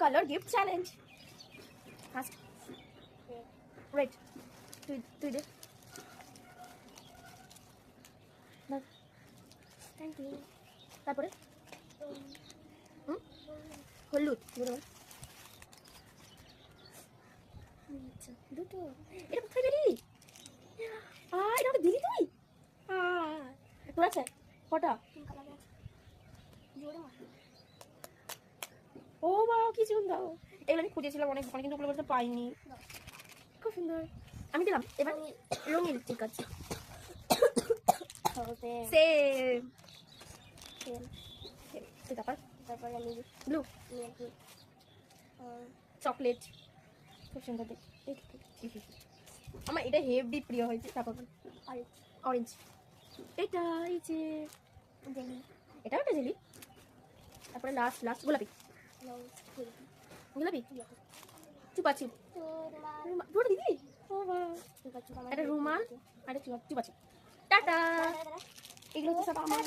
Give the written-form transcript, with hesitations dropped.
color gift challenge. First, red. তুই দে। Thank you. তারপরে হলুদ দুটো। এটা কোথায় পেলি? এটা আমাকে দিলি তুই? তোর আছে কটা? ও বাবা কি সুন্দর। এগুলো আমি খুঁজেছিলাম অনেক, কিন্তু ওগুলো বলতে পাইনি। খুব সুন্দর। আমি দিলাম। এবার রঙিন। ঠিক আছে, তারপর আমি ব্লু চকলেট। খুব সুন্দর দেখ। আমার এটা হেভি প্রিয় হয়েছে। তারপর অরেঞ্জ। এটা এই যে জেলি, এটাও একটা জেলি। তারপরে লাস্ট গোলাপি। চুপাচুপ। পুরো দিদি একটা রুমাল আর চুপাচুপ। টাটা। এগুলো তো সব আমার।